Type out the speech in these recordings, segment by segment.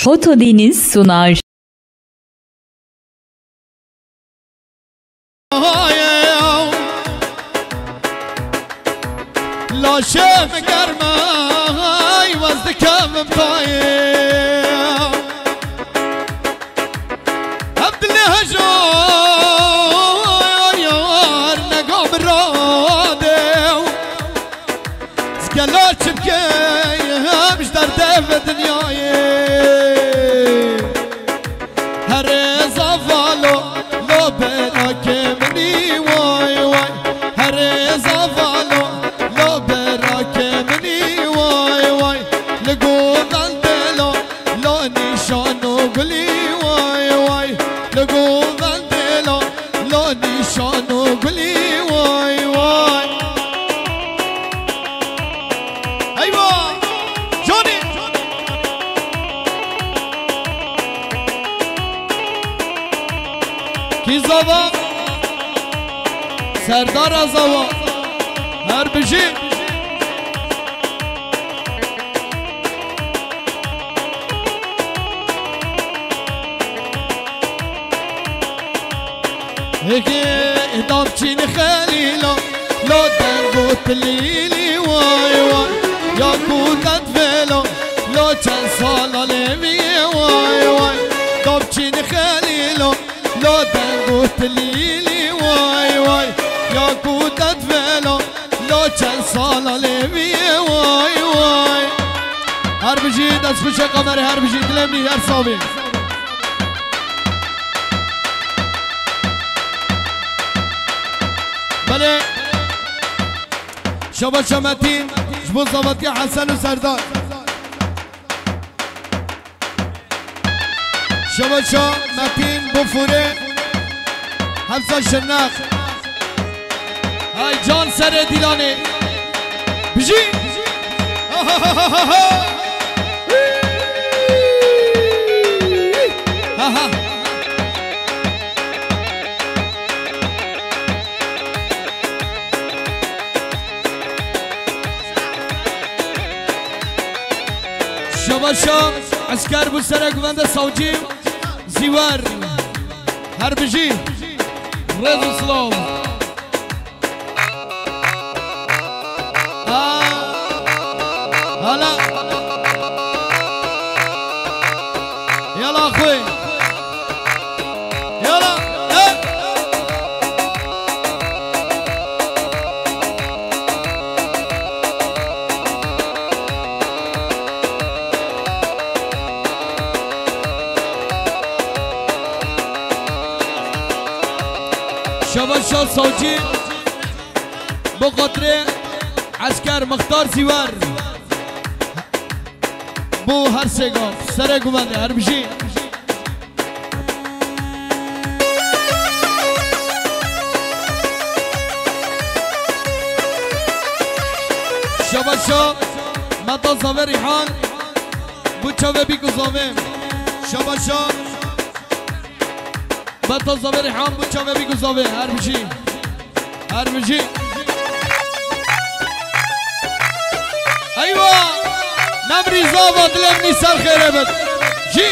Fotodeniz sunar. لاشم گرمای وزد کم پایم عبدالله هجار نگام راده زگلا چبکه همش در دو دنیای هر زفالو لو براک منی وای وای هر زفالو زوا سردار زوا هر بجی هيك ادام چین خلیلا لو دنگوت لیلی وای وای یا کودت فلو لو چند سالا لیمی وای وای دام چین خلیلا لو دنگوت لیلی وای وای یا کودت فلو لو چند سالا لیمی وای وای هر بجی دست بشه قمر هر بجی دلمی هر صابی بله شبا شمتین جبو زبطی حسن و سردار شبا شمتین بفوره حمزه شناخ های جان سر دیلانه بجی شباشا عسكر بسرق بند صوجي زوار هربجي رضا سلام هلا يلا اخوي يلا شباشا صوتي بقطرة عسكر مختار زوار بو هر سيقاف سرق ومانده هر بشي شباشا مطا زاوه ريحان بو چاوه بيكو زاوه شباشا مطا زاوه ريحان بو چاوه بيكو زاوه هر بشي هر بشي ايوه نمري زاوه دلمني سر خيره بد جي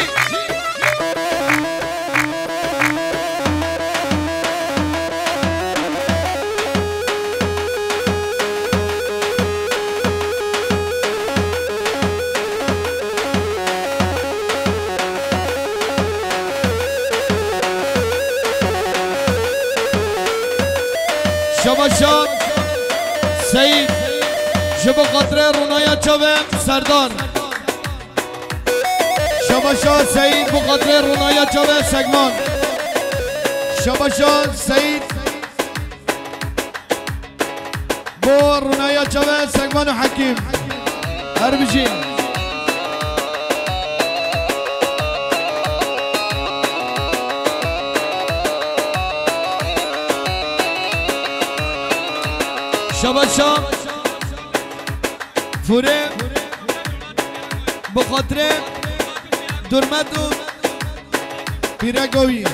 شباشا سعید شب قطره رونایا چوه سردار شباشا سعید بو قطره رونایا چوه سگمان شباشا سعید بو رونایا چوه سگمان و حکیم هر بجی شباشا فوره بخاطره درمت و پیرگوی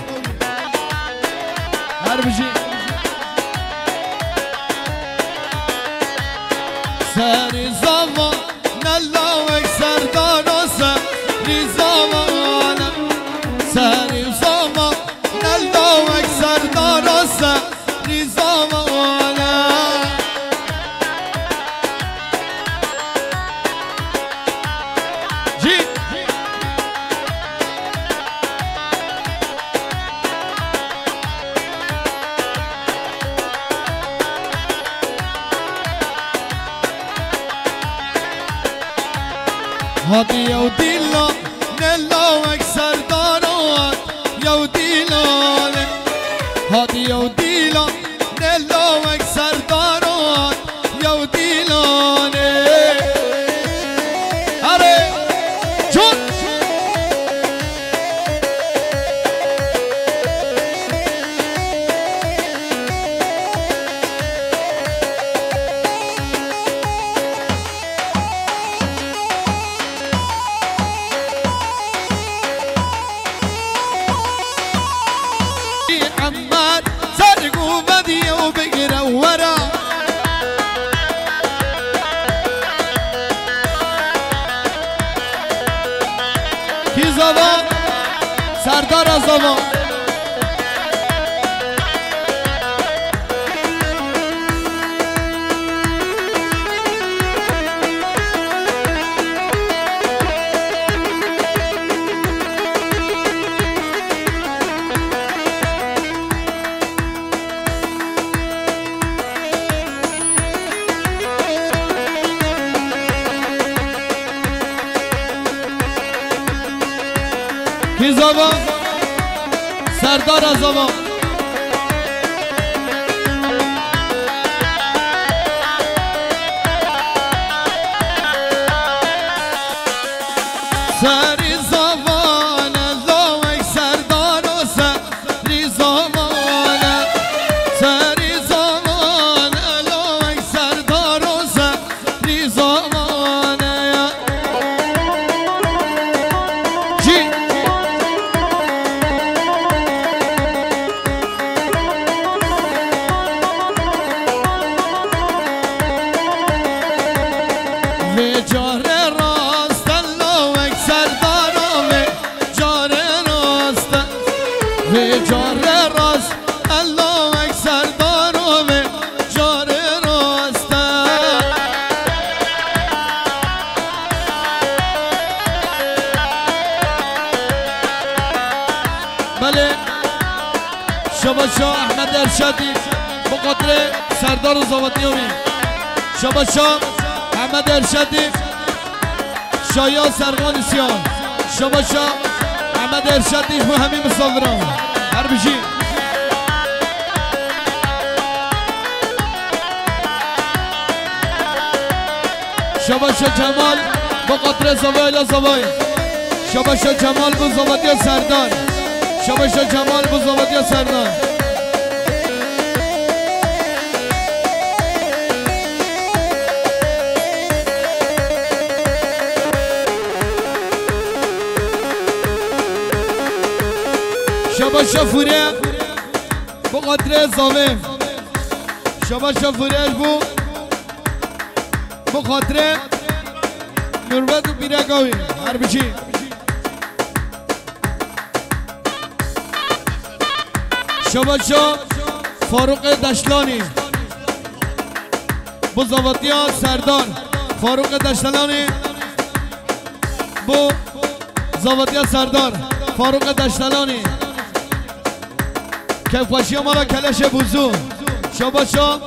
هر بجی سر زمان نلاوک سردار و سر زمان هادی یو دیلا نلا وک سردارات یو دیلانه هادی یو دیلا نلا وک سردارات یو دیلانه آره جون سردار از آبا کی زبا سردار از آبا سری زبان الله سردار و سری زبان سری زبان الله سردار و سری زبان جی شاه احمد ارشادی بقدر سردار و زاوتیومی شاه احمد ارشادی شایا سرغان سیان شاه احمد ارشادی و همین مصوران هر بشی شاه جمال بقدر زوایل زوایل شاه جمال بو زاوتی سردار شاه جمال بو زاوتی سردار شباشا فوریه بو قدر زاوه شباشا فوریه بو قدر نروت و بیرگاوی هر بچی شباشا فاروق دشلانی بو زاوتیا سردار فاروق دشلانی بو زاوتیا سردار فاروق دشلانی کفاشی مالا کلش بوزو شباشا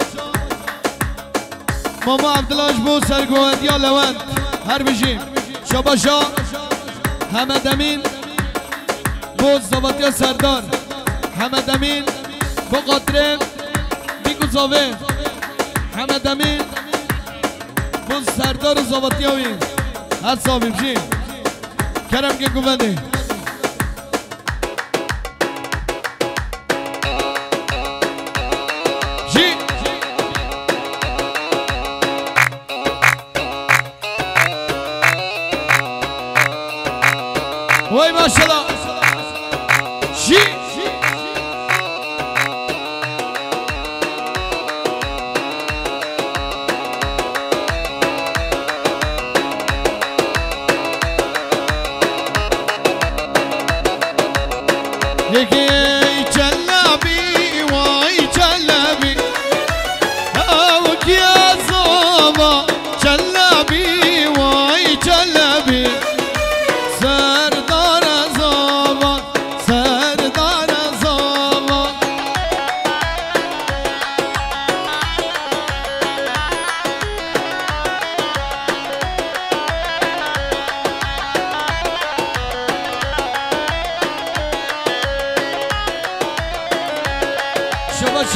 ماما عبدالله بو سرگوهدیا لوند هر بشیم شباشا حمد امین بو زاوتیا سردار حمد امین بو قدره بیگو زاوه حمد امین بو سردار و زاوتیاوی هر صاحبیم شیم کرم که گوونده وای ماشاءالله شی یکی جلبی وای جلبی او کیا زوبا جلبی وای جلبی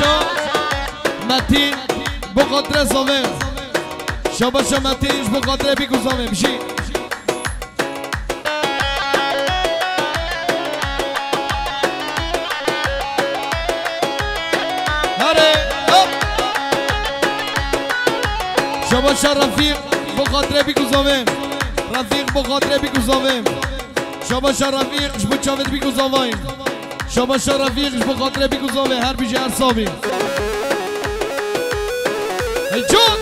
شاباشا متین بخاطر زاوه شاباشا متینش بخاطر بیگو زاوه بشی شاباشا رفیق بخاطر بیگوزاویم رفیق بخاطر بیگوزاویم شاباشا رفیقش بچاوت بیگوزاویم شاباشا رفیقش بخاطر بیگوزاویم هر بیجه هر صابیم ای جون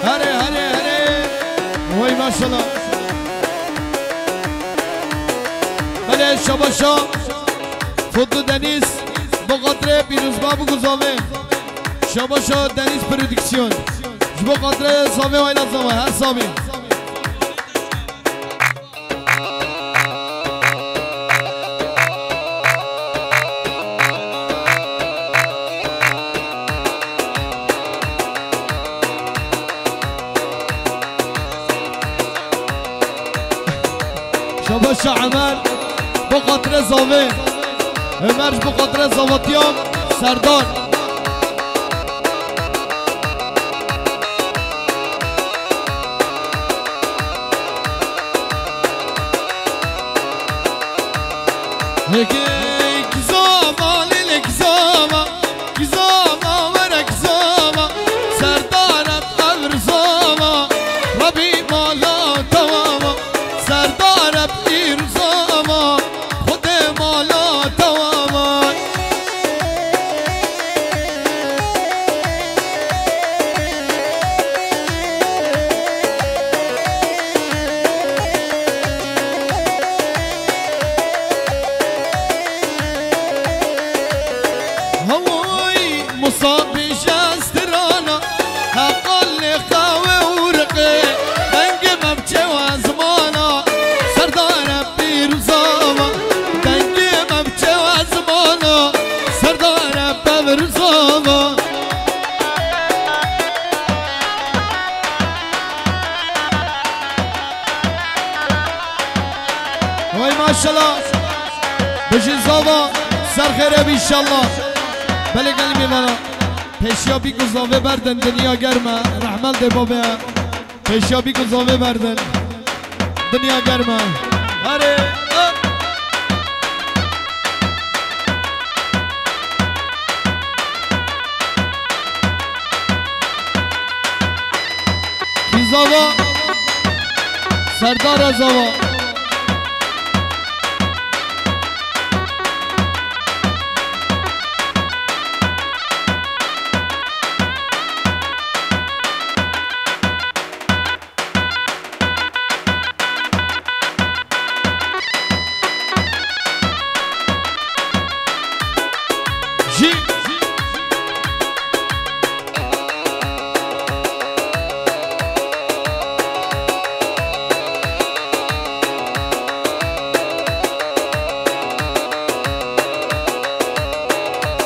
هره هره هره وای ماشالله بله شاباشا فوتو دنیز بخاطر پیروز بابو گذاوه شاباشا دنیز پرودکسیون بخاطر ساوه و ایلات زاوه هر ساوه شاباشا عمل بخاطر زاوه عمرش بخاطر زواتیام سردار کزاما لیل کزاما کزاما ور کزاما سردارت الرزاما ربی مالا تواما سردارت ایرزاما خود مالا تواما مصاب شاسترانا أقل خاوي ورقي دنق مبجي وزمانا سردار بيرزاما دنق مبجي وزمانا سردار بيرزاما وای ماشالله بجي زاوا سر خير ان شاء الله بله قلبی مانا پیشیابی گذاوه بردن دنیا گرمه رحمل ده بابه پیشیابی گذاوه بردن دنیا گرمه هره کی زاوا سردار زاوا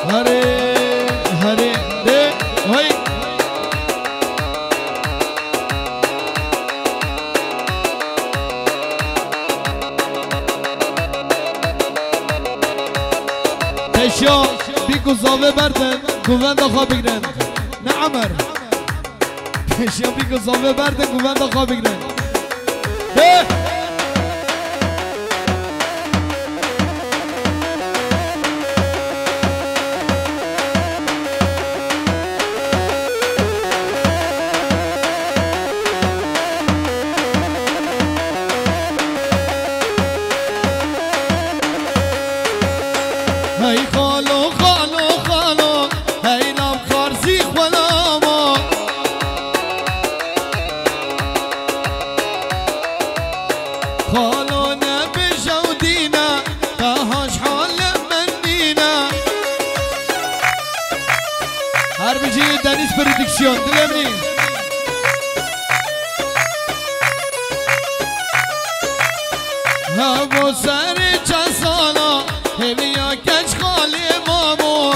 هره هره ده هاي پیشیا بی گذاوه بردن گووند خواه بگیرن نه عمر پیشیا بی گذاوه بردن گووند خواه بگیرن ده هی خالو خالو خالو هی نام خارزی خلاما خالو نبجو دینا تاهاش حال منینا هر بجی دنیز پرودکسیون دلمنی هبو سر چند سالا همیه کچ خالی مامو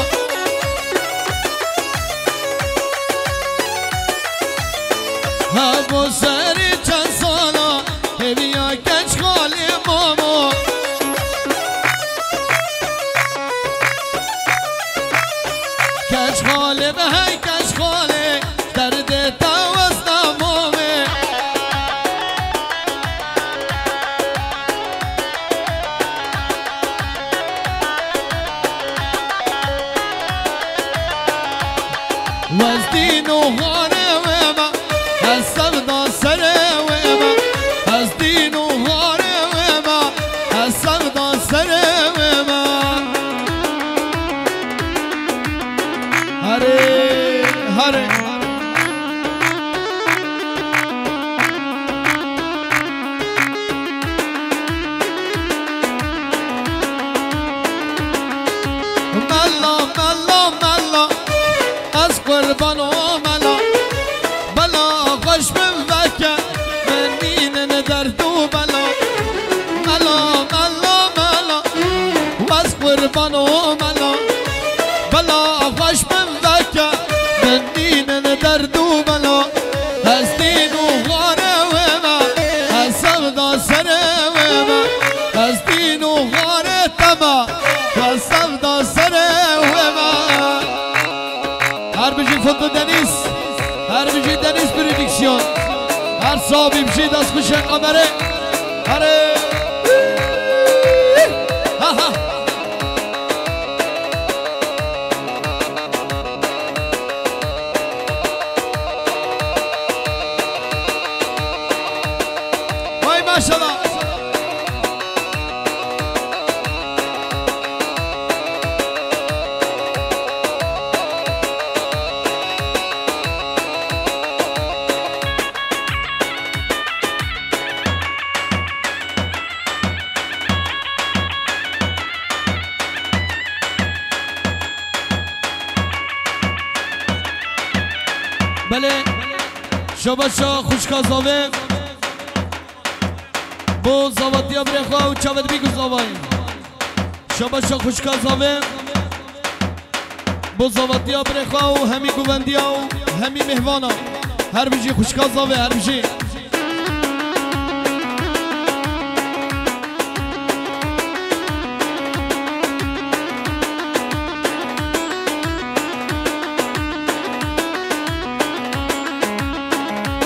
هبو سر چند سالا همیه کچ خالی مامو قربان وملا بلا خوش من ذكا من دين درد وبلا هستين وغارة وما هالسفدة سنة وما هستين وغارة تما هالسفدة سنة وما هر بجي فضل دنيس هر بجي دنيس بريدكسيون هر صابي بجي دست خوش قمره هره ها ها ما شاء الله بله شباشا خوشکا زاوه بو زاوتی ابرخوا و چاود بیگو زاوای شباشا خوشکا زاوه بو زاوتی ابرخوا و همی گوندیا و همی مهوانا هر بجی خوشکا زاوه هر بجی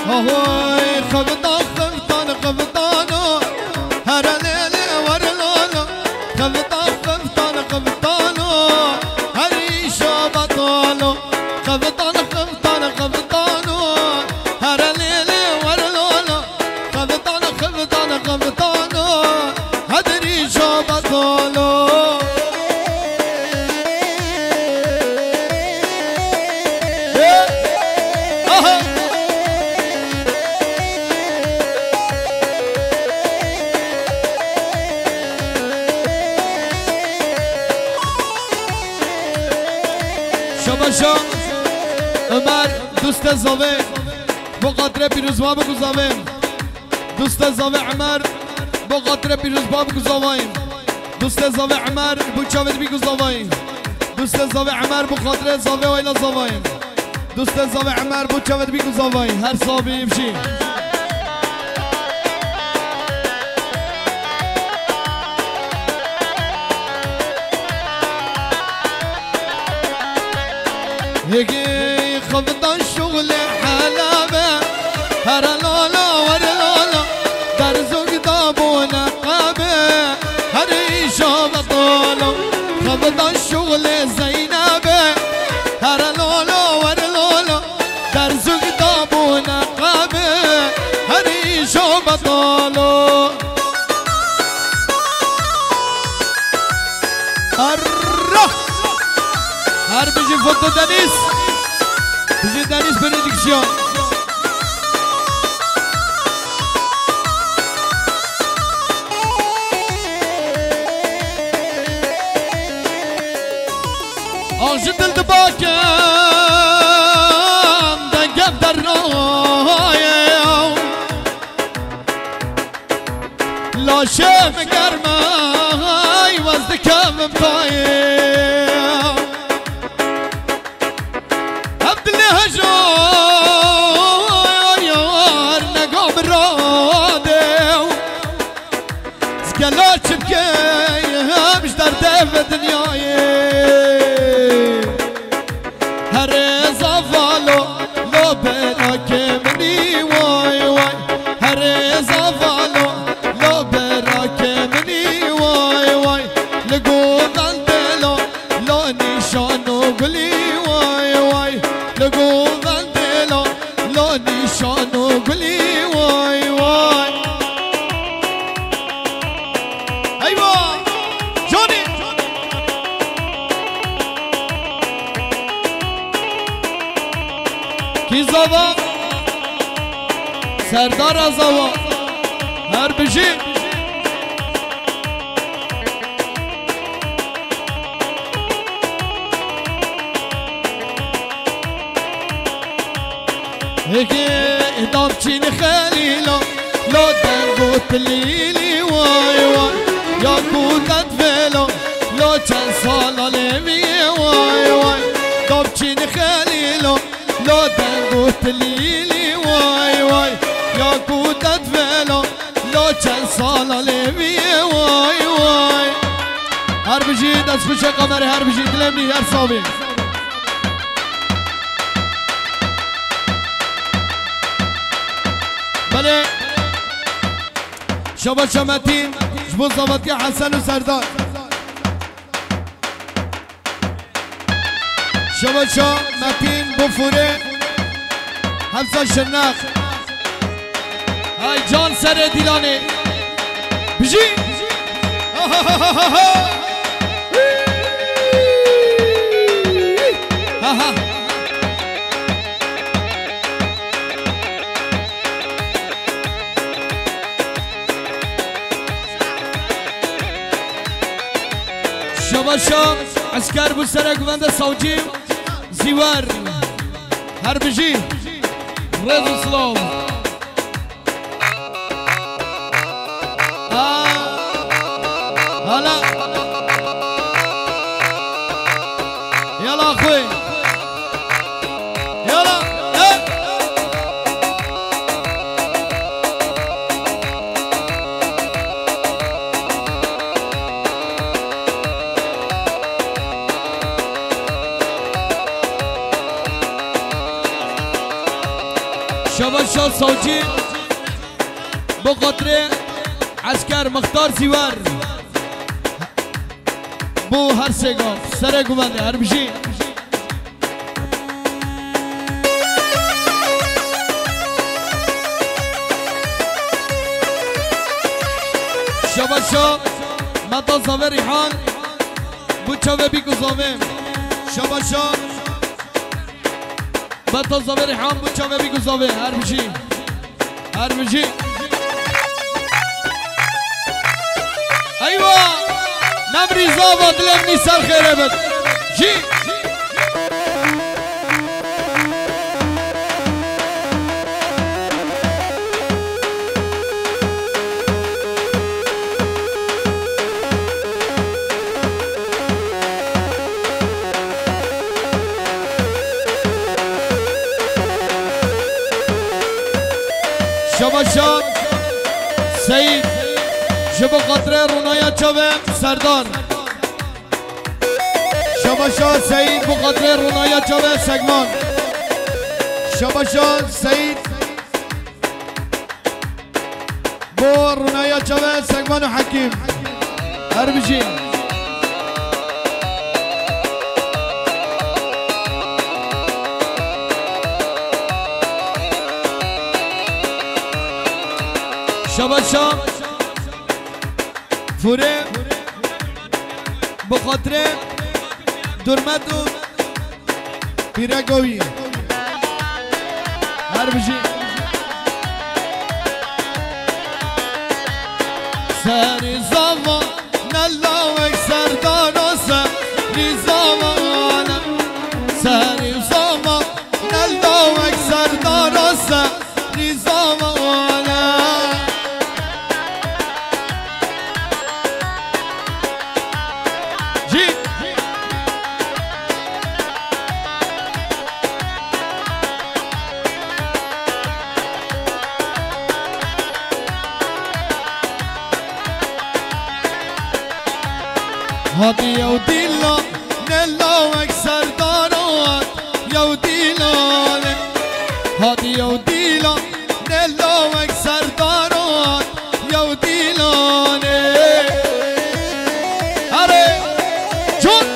هوي خبطان خبطان خبطانو هر ليلة ورلولو خبطان خبطان خبطانو هري شابطانو خبطان خبطان خبطانو هر ليلة ورلولو خبطان خبطان خبطانو هري شابطانو شباشا عمر دوست زاوه با قطره پیروز باب گذاویم دوست زاوه عمر با قطره پیروز باب گذاویم دوست زاوه عمر با چاود بی گذاویم دوست زاوه عمر با قطره زاوه و ایلا زاویم دوست زاوه عمر با چاود بی گذاویم هر صابی امشی هيكي خبطان شغل حلابة هر لولا ور لولا در زوج دابونا قابة هر إيشا بطولو خبطان شغل زينابة هر لولا ور لولا در زوج دابونا قابة هر إيشا بطولو هر بيجي فوتو دنيس بيجي دنيس بريدكسيون أرجد الدباكم دنقب درنايا لا شاف قرماي وزدكم مطايا هجار نقام الرادو سكالات شبكي مش دردة في دنياي هريزا فالو لو براك مني واي واي هريزا فالو لو براك مني واي واي لقو غندلو لو نشانو قلي واي واي لقو غندلو لو نشانو قلي واي واي ايوه جوني کی زوا سردار زوا هر بجی هيكي ادام تشين خليلو لو دنقوت الليلي واي واي يا كوتت فيلو لو چند سال لیویه وای وای داب چین خلیلو لو دنگو تلیلی وای وای یا کودت ولو لو چند سال لیویه وای وای هر بجید از خوش قمر هر بجید لمنی هر صابی بله شبا شمتین جبون صابتی حسن و سردار شبا شمتین بفوره همسا شناخ های جان سر دیلانه بجی شباشا عسكر بسرق بند صوجي زوار هربجي ريزو سلو هلا يلا اخوي يلا شباشا صوجي بقطره عسكر مختار زوار بو هر سگام سر گوانده هر بشی شباشا متا زاوه ریحان بو چاوه بی گزامه شباشا متا زاوه ریحان بو چاوه بی گزامه هر بشی هر بشی ایوه نبری زاوه دلم نیسر خیره بد جی شباشا سعید شبا قطره رونایا چاوه سردار شباشا سعید بو قطره رونایا چاوه سگمان شباشا سعید بو رونایا چاوه سگمان و حکیم هر بجی شباشا فوره بخاطره درمت و پیرگوی هر بجی سر زمان نلاوک سردار و سر زمان سر زمان نلاوک سردار و سر زمان هادي يا ديلا نلا اكثر دارات يا ديلا هادي يا ديلا نلا اكثر دارات يا ديلا اري جون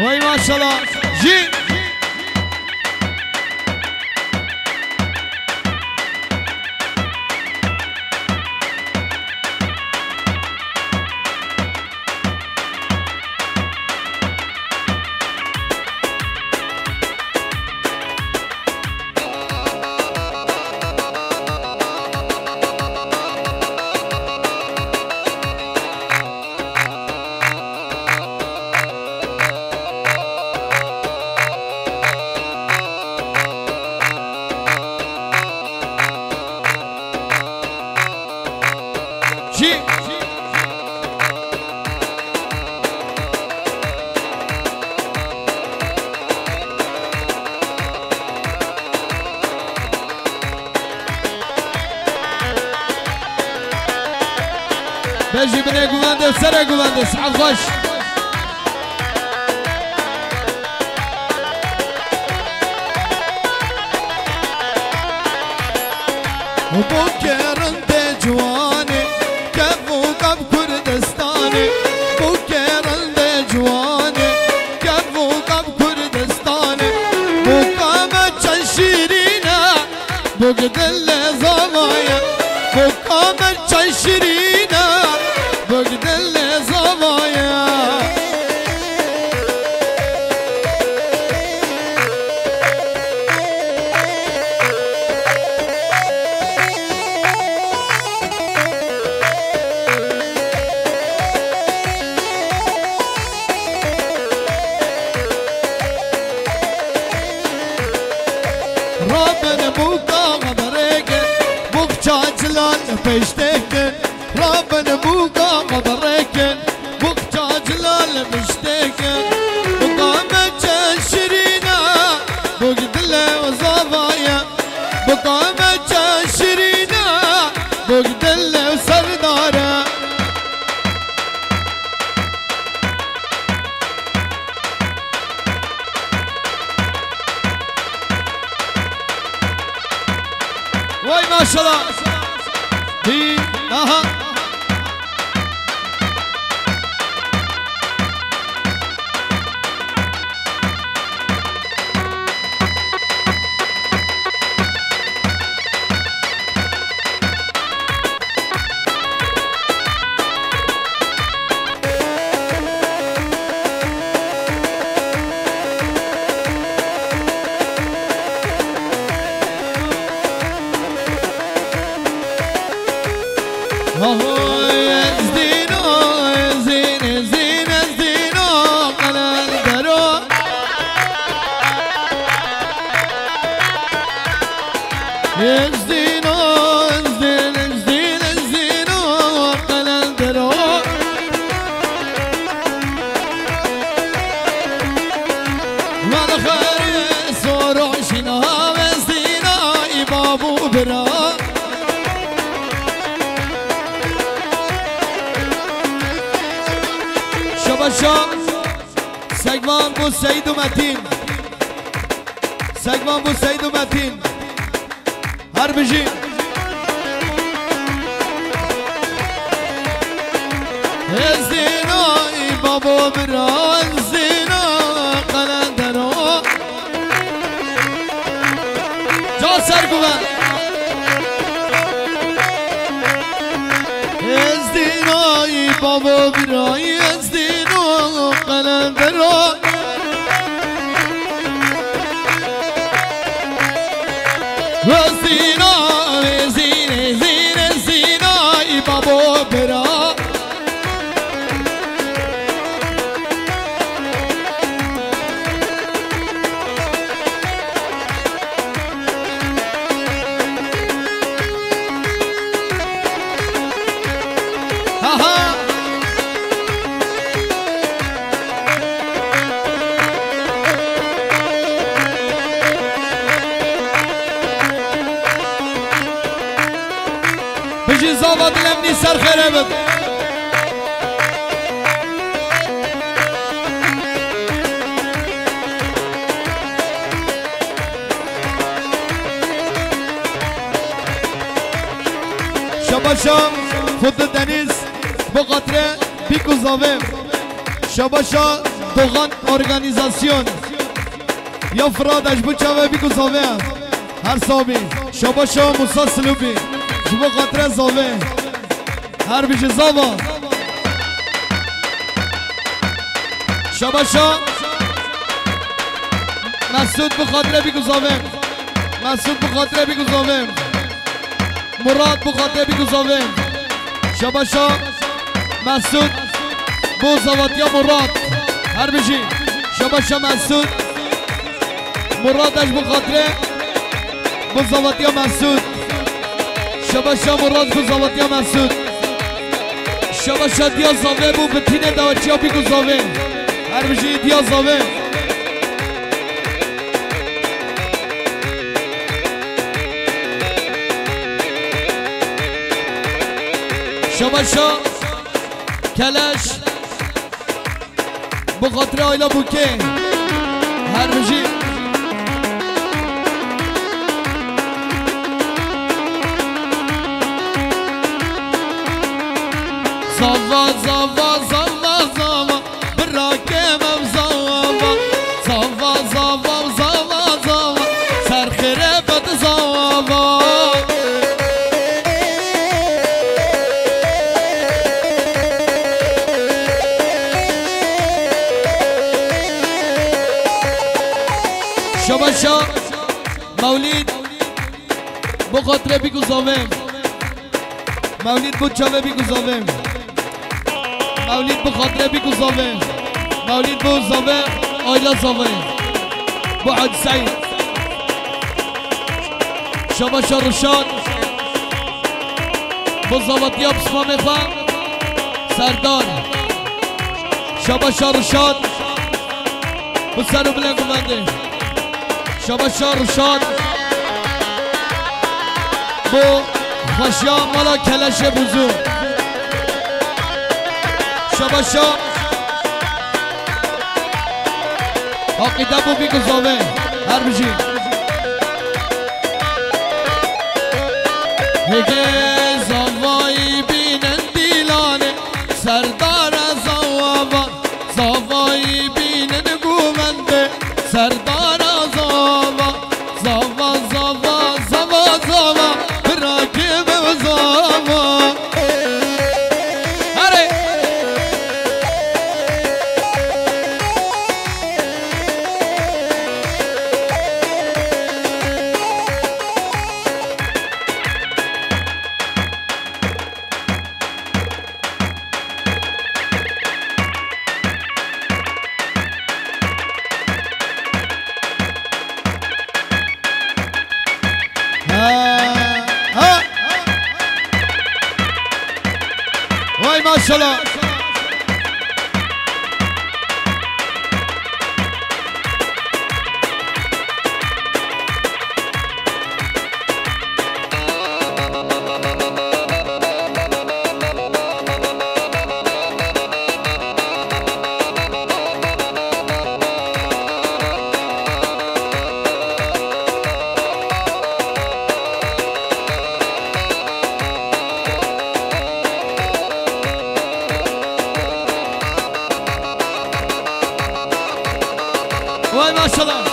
وای ماشاءالله جی بيجي بني قواندس سرى قواندس عاد خوش وبكر انت جواني كفو قب كردستاني بكر انت جواني كفو قب كردستاني بقامة شيرينا بقدل زوايا بقامة شيرينا بقدل زوايا رابن بوكا غبريك بوكا جلال بيشتك رابن بوكا غبريك بوكا جلال بيشتك بقامة شيرينا بقدلة وزوايا بقامة شيرينا بقدلة وسردارة وای ماشاءالله دی آها سگمان بو سعید و متین سگمان بو سعید و متین هر بجی زینا ای بابا بران زینا قلندرو جا سر گوان زینا ای بابا بران زینا قلندرو زینا زینه زینه زینا ای بابا بران بجي زابط لمني سر خربت شباشا خود دنیز با قطره بیکو زاوه شباشا دوغان ارگانیزاسیون یا فرادش بچه بیکو زاوه هر سابی شباشا موسا سلوبی جبا قطره زاوه هر بیش زاوا شباشا مسعود بخاطره بیکو زاوه مسعود بخاطره بیکو زاوه مراد بخاطره بیکو زاوه شباشا مسعود بو زواتیا مراد هر بیشی شباشا مسعود مرادش بخاطره بو زواتیا مسعود شباشا مراد بو زواتیا مسعود شباشا دیا زاوه بو بتینه دواچیا بیکو زاوه هر بیشی دیا زاوه شباشا کلش بخاطر آیلا بوکه هر بجی زاوا زاوا زاوا زاوا براکم زاوا زاوا زاوا زاوا زاوا سرخره بد زاوا شباشا مولید بخاطر بیگو زاویم مولید بود چاوه بیگو زاویم مولید بخاطر بیگو زاویم مولید بود زاوه آیلا زاویم بعد سعید شباشا روشان بزاوتی ها بسما میخوام سردار شباشا روشان بسر و بلنگو بنده شباشا روشان بو خشیا مالا کلش بزرگ شباشا عقیده بو بی گذاوه هر بجی هگه زاوایی بینن دیلانه سردار زاوان زاوایی بینن گوونده سردار زاوا زاوا زاوا زاوا زاوا براکب زاوا هره وای ماشاءالله وای ماشاءالله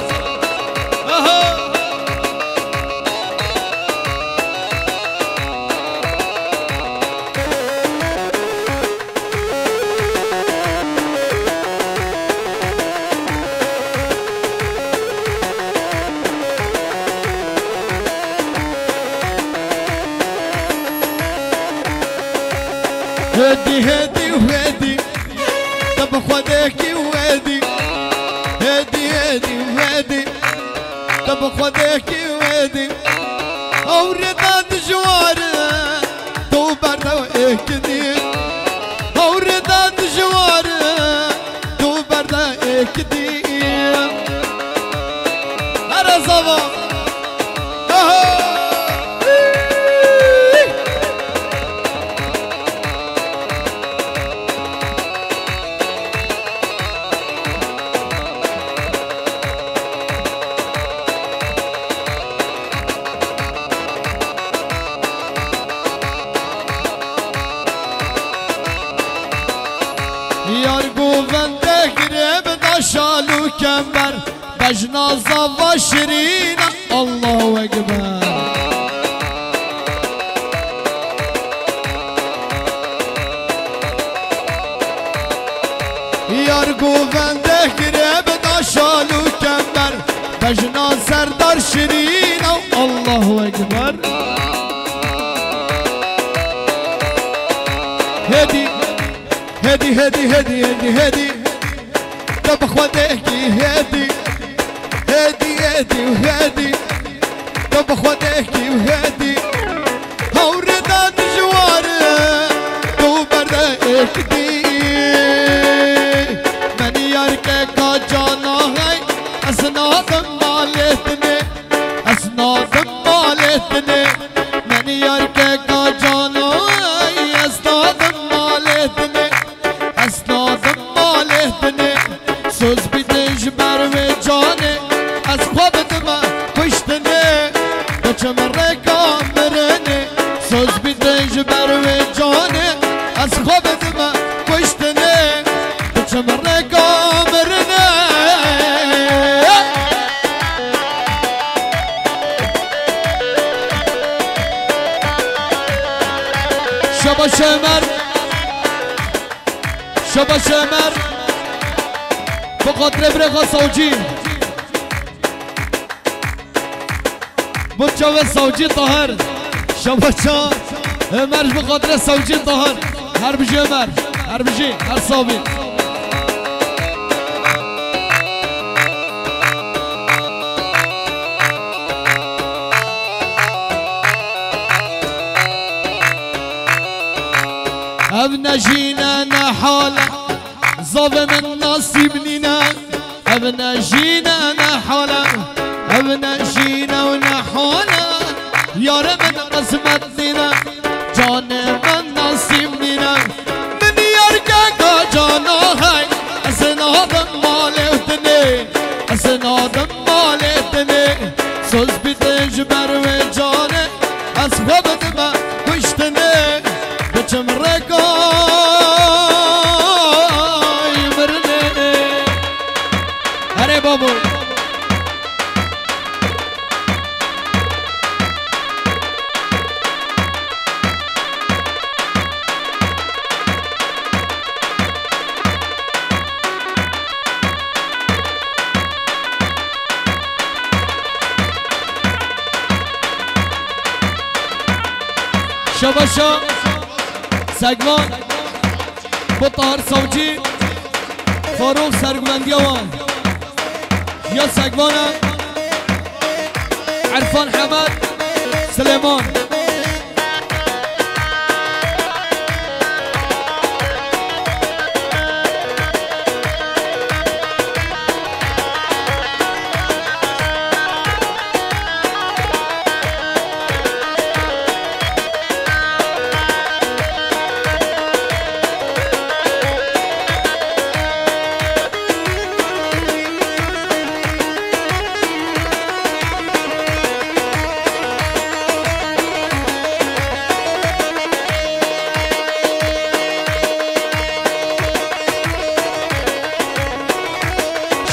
هدي هدي وهدي طب خدك وهدي هدي هدي وهدي طب خدك وهدي أورد جوار تو برا اكدي أورد جوار تو برا اكدي أنا زوا یار گوونده گریب داشالو کمبر بجنا زوا شیرین الله اکبر یار گوونده گریب داشالو کمبر بجنا سردار شیرین الله اکبر هدی هدي هدي هدي هدي هدي طب خدك هدي هدي هدي وهدي طب خدك وهدي هوردات جوار تو برك دي من يارك کا جانا ہے اسناد مالتنے اسناد مالتنے من يارك کا جانا ہے اسناد مالتنے بتجبر وجاني أصحاب دما كشتني بجمر كامرني سوز بتجبر وجاني أصحاب دما كشتني بجمر كامرني شبا شمر شبا شمر بقدر برقا صوجي بتشوف صوجي طاهر شبا شا مرج بقدر صوجي طاهر هر بجي مرج هر بجي هر صوبي ابنا جينا نحالا ظلم النصيبنا ابنا جينا نحالا ابنا جينا ونحالا يا رب قسمتنا جان من نصيبنا من يرقى جانا هاي اسناد مالي وتني اسناد مالي تني سوز بتجبر وجاني اسباب دما كشتني بجمرك بابو شباشا سگوان بطار صوجي فاروق سرگوندیوان يا سقوانا عرفان حمد سليمان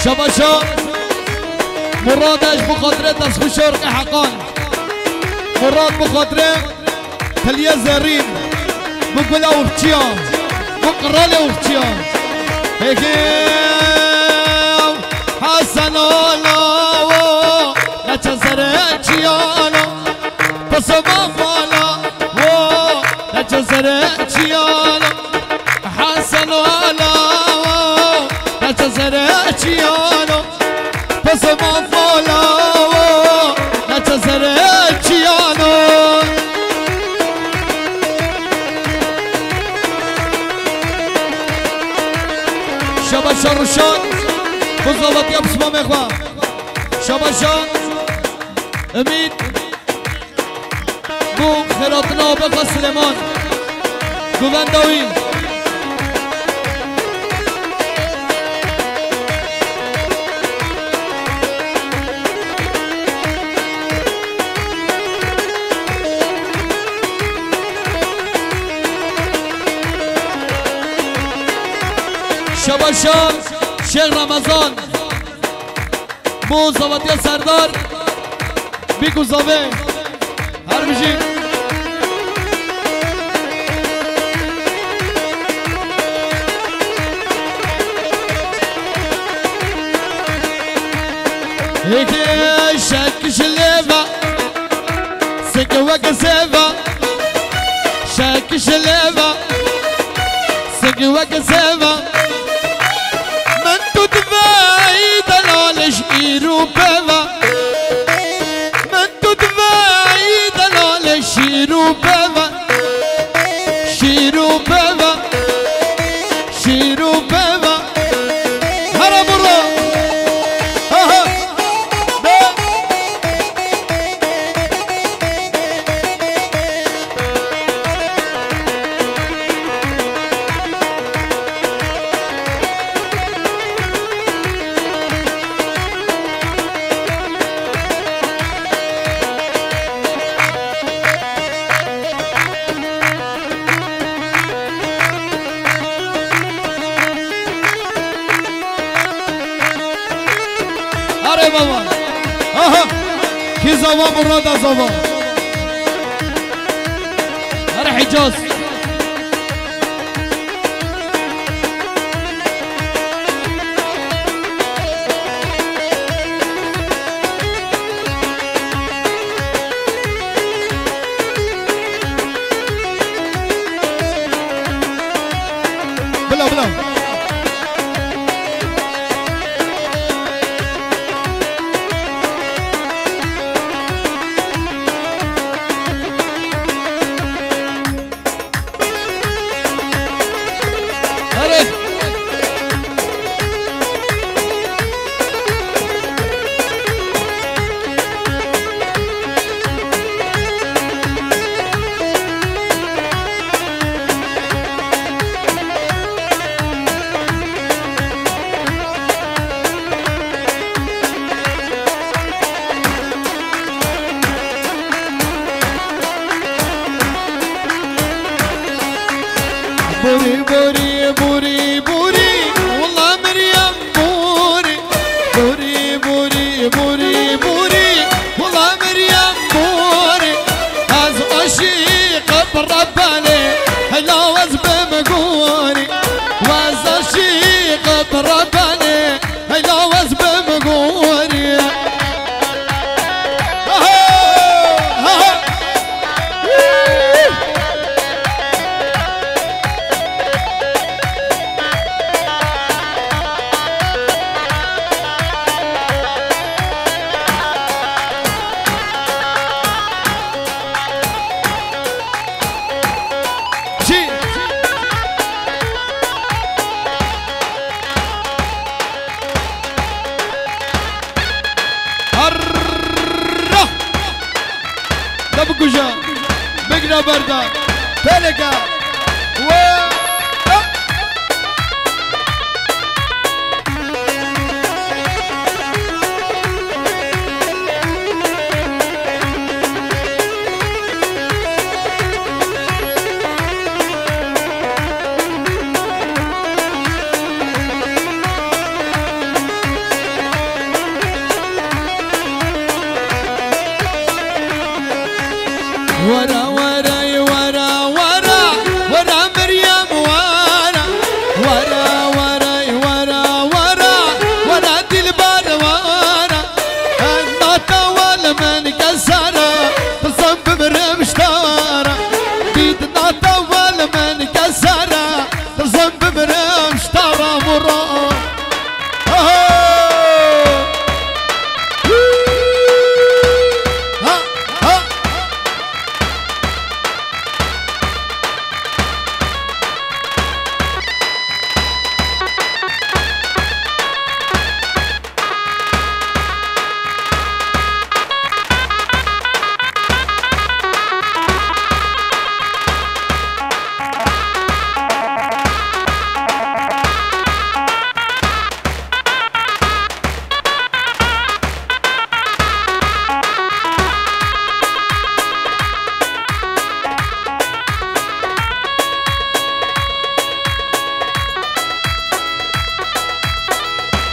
شباشا مرادش بخاطره تسخو شرق حقان مراد بخاطره تليه زرين بقول اوختيا بقرال اوختيا هيك حسن الله لا تزرعتيانا بس ما فالا لا تزرعتيانا حسن الله لا تزرعتيانا بس ما فالا لا تزرعتيانا شباشا روشان بزاوات يا بسمام اخوان شباشا امید بو خیراتنا بخوا سلیمان گوونداوی شباشا شیخ رمضان بو زواتیا سردار بیگو زاوه هر بجی هيك شك شليفا سكوك سيفا شك شليفا سكوك سيفا من تدفعي دلالش إيرو بيفا من تدفعي دلالش شيرو بيفا شيرو بيفا شيرو بيفا هرا برا اره بابا آها کی زوا مراد زوا اره حجاز بلا بلا بوري بوري بوري بوري والله مريم بوري بوري بوري بوري بوري والله مريم بوري هاز عشيق برباني هلا وزب مقوري واز عشيق برباني هلا وزب مقوري بكوجا بقنا بردا تلقى و ورا ورا ورا ورا ورا مريم ورا ورا ورا ورا ورا ورا دلبر ورا ما طول من كسرة تصب برمشتارة بيدنا طول من كسرة تصب برمشتارة مرا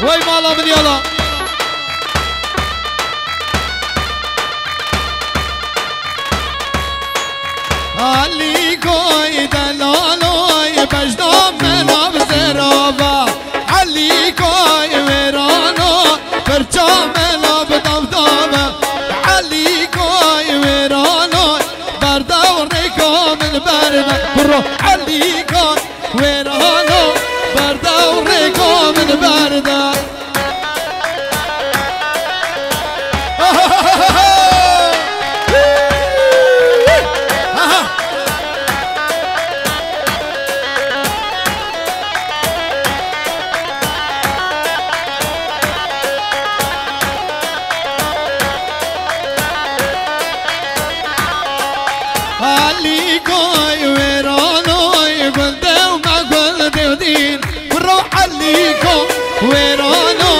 وي مالا من يلا علي كوي دلالوي بجدام من بزرابا علي كوي ويرانو برجام من بدمدام علي كوي ويرانو بردوريكو من برد برو علي كوي ويرانو بردوريكو من برد عليكوي ويرانوي قلدي وما قلدي ودين والروح عليكو ويرانو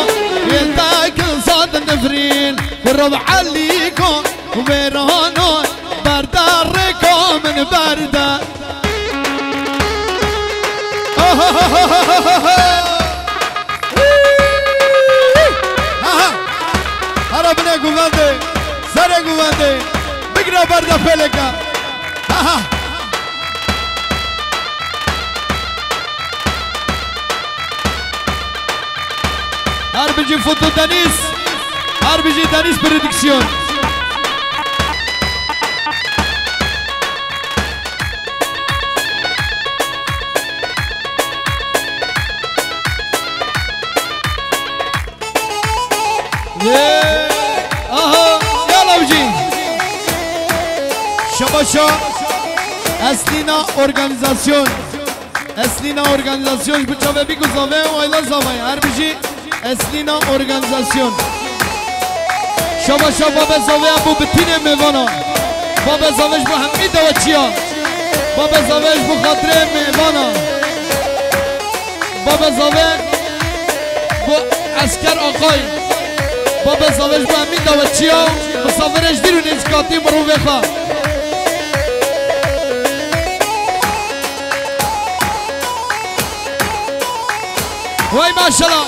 يلتاك صاد النفرين والروح عليكو ويرانو برداركو من برده برده فلکه RPG foto Deniz, RPG Deniz prodüksiyon. Aha, gel abici. Şabaşa, Eslina organizasyon. Eslina organizasyon. Bu çave bir kuzave, oyla zavay. RPG Eslina organizasyon. Şabaşa baba zavay bu bitine mevana. Baba zavay bu hemi davaçiya. Baba zavay bu khatre mevana. Baba zavay bu asker akay. Baba zavay bu hemi davaçiya. Musafir ejdirun iskati mruveha. Vay maşallah.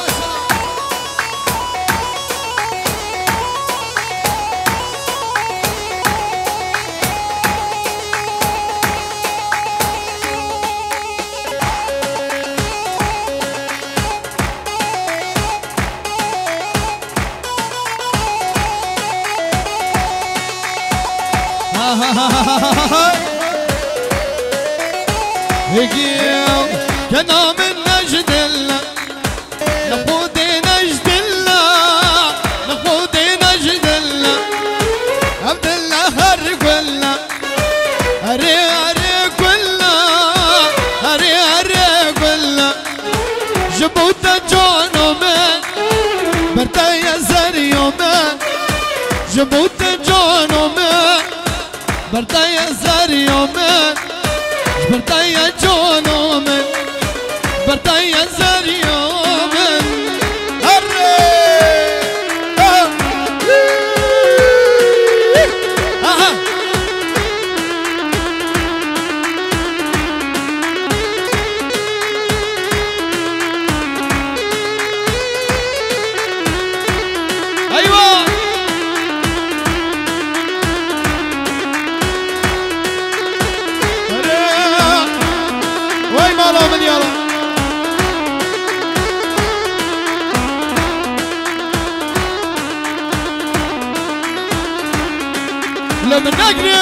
هجيم كنا من نجد الله نقود نجد الله نقود نجد الله عبد الله هري كله هري هري كله هري هري كله جبوت جانو من برتايا زريو من جبوت جانو من برتايا زريو من برتايا جانو من برتايا زريو من هري ايوه وي مالا من يلا لمن نقرين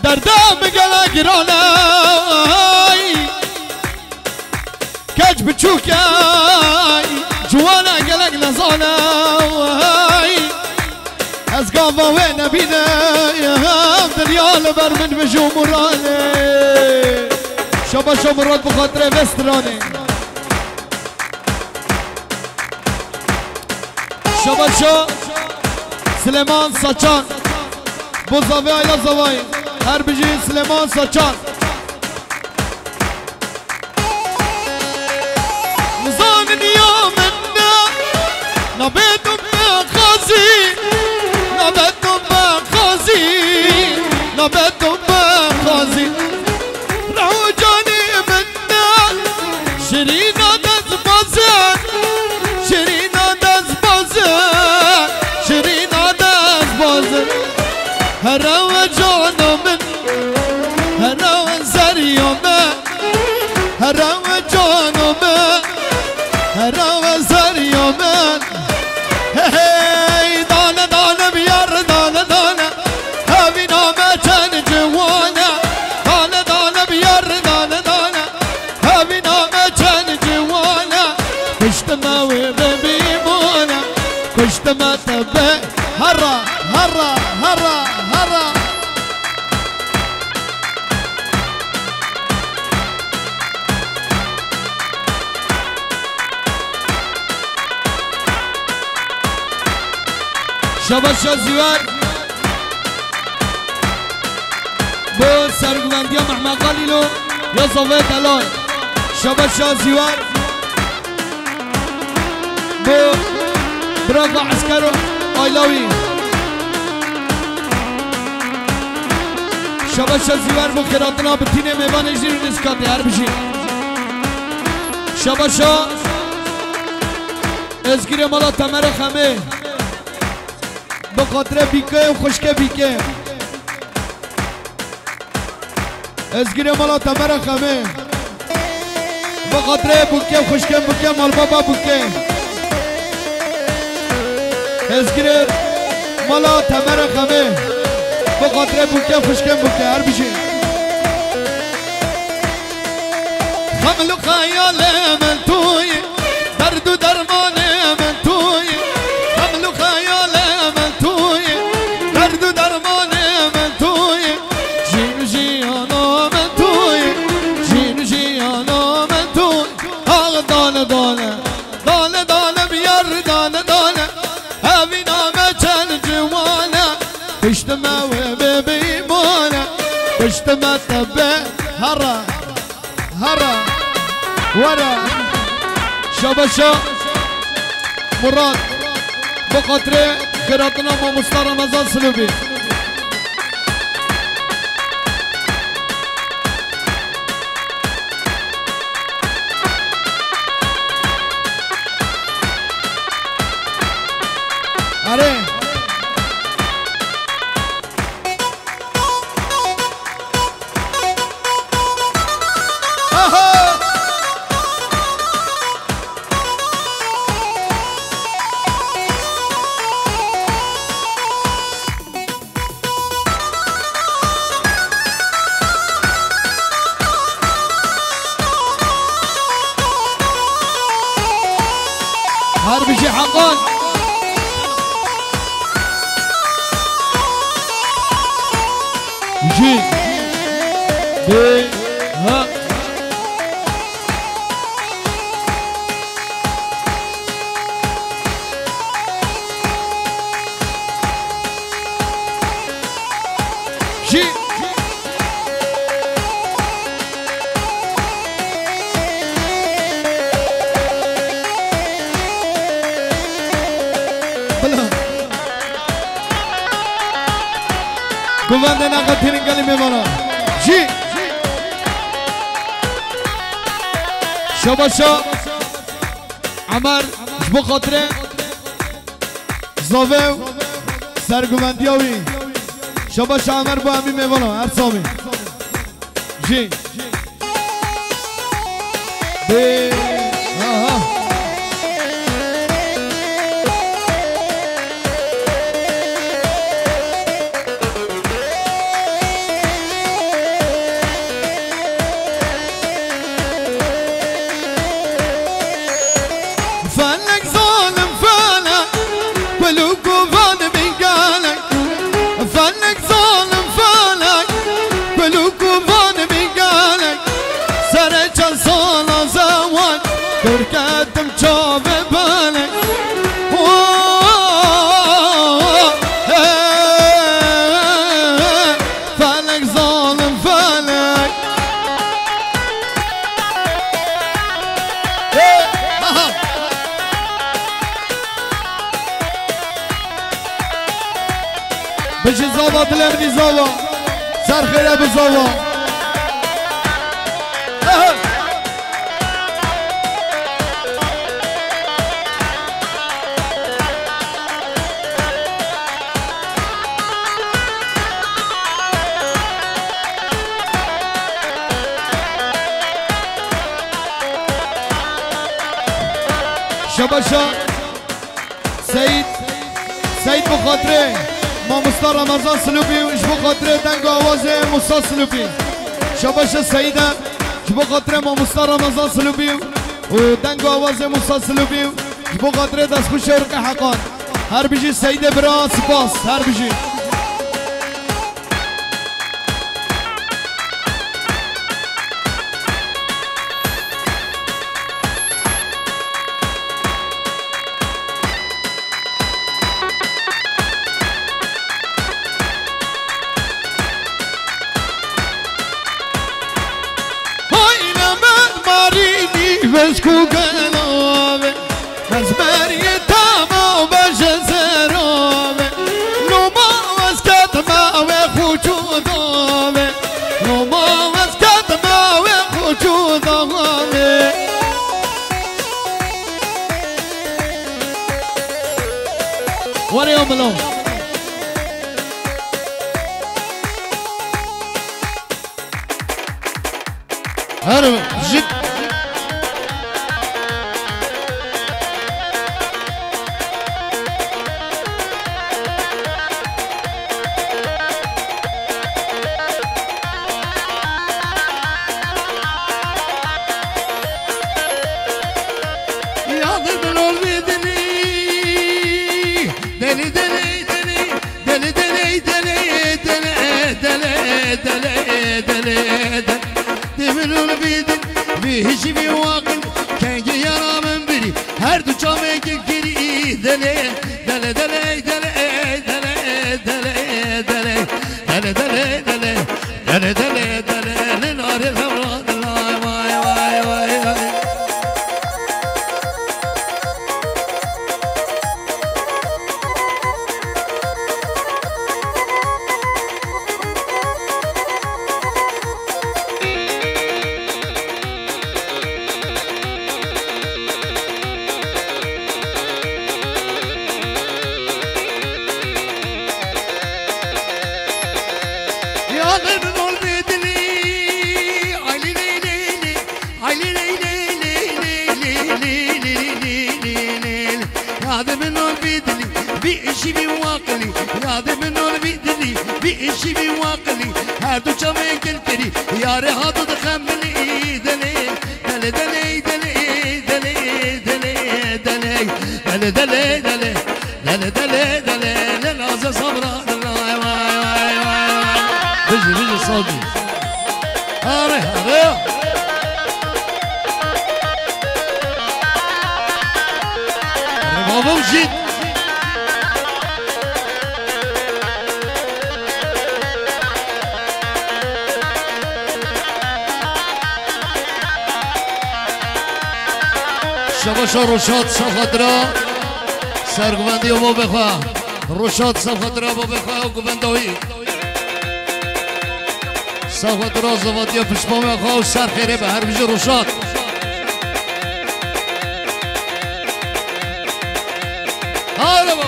دردام قلا قراناي كاج بتشوكاي جوانا قلق نزاناي أزقافا وين بينا يا دريال بر من بجو مراني شبا شو مرات بخاطر بستراني شبا شو سليمان ساچان بوزاوي آيلا زواي هر بجي سليمان ساچان نزان يومنا نبيتم خازي نبتم بخازي نبتم بخازي رهو جاني منا شرينا دزبازن شرينا دزبازن شرينا دزبازن هرو جانو من هرو زريو من هرو جانو من هرو زريو من هي دانا دانا بيار دانا دانا هابي نامه چن جوانا دانا دانا بيار دانا دانا هابي نامه چن جوانا كشت ما وبيمونا كشت ما تبه هرا هرا هرا هرا شبا شازیوار با سرگوندی محمد قلیلو یا صوفیت الان شبا شازیوار با براغا عسکر آیلاوی شبا شازیوار با خیراتنا بطین میوان اجدیر نسکاتی هر بشی شبا شا ازگیره مالا تمر خمه بخاطر بیکه و خوشکه بیکه ازگیره مالا تمر خمه بخاطر بوکه و خوشکه بوکه مال بابا بوکه ازگیره مالا تمر خمه بخاطر بوکه و خوشکه بوکه هر بیشی خمل و خیال من توی درد و درمان من توی خمل و خیال من توی درد و درمان من توی جین و جیانا من توی جین و جیانا من توی آق دانه دانه دانه دانه بیار دانه دانه همی نامه چند جوانه پشت موه ببیمانه پشت متبه هره هره ورا شباشا مراد بخاطر خیراتنا ما مستر رمضان سلوبی آره هر بشي حقان جي بي ها جي گوانده نقطین کلمه مانا جی شباشا عمر جبو خاطره زاوه سرگوندیاوی شباشا عمر با همی میوانا هر سامی جی بی آها فلك ظالم فلك ولوكو فان بيقالك فلك ظالم فلك ولوكو فان بيقالك سرجل صالة زوان تركت مشوف بالك فلك ظالم فلك بجي زاوا دلمني زاوا سر خير ابو زاوا شباشا سعید بخاطره ما مستر رمضان سلوبی و جبو خاطره دنگ آواز موسا سلوبی شباش سعیده جبو خاطره ما مستر رمضان سلوبی و دنگ آواز موسا سلوبی جبو خاطره دست خوش شرک حقان هر بیجی سعیده برا سپاس هر بیجی بسكو قلوبي أزمري تاما وبجزروبي لو ما وسكت ما وخوشو دوبي لو ما وسكت ما وخوشو دوبي ولا يوم اليوم هرب جد هشي في واقل كان يرى من بري هر دو جامعك كري دلي دلي دلي دلي دلي دلي دلي دلي دلي دلي دلي دلي دلي لنار الهورات الله واي واي واي واي بيشي بواقلي هذا منو بيدني بيشي بواقلي هادو جامعك الكري يا رهاد تخملي دلي دلي دلي دلي دلي دلي دلي دلي دلي دلي دلي دلي دلي للعزة صبرا واي واي واي واي بيجي بيجي صوتي هاري هاري بابا وجيت شباشا روشاد صفدرا سرگوندی و بخوا روشاد صفدرا و بخوا و گوندوی صفدرا زوادی و پشمام بخوا و سر خیره به هر بیجا روشاد آره با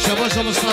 شباشا مصطفی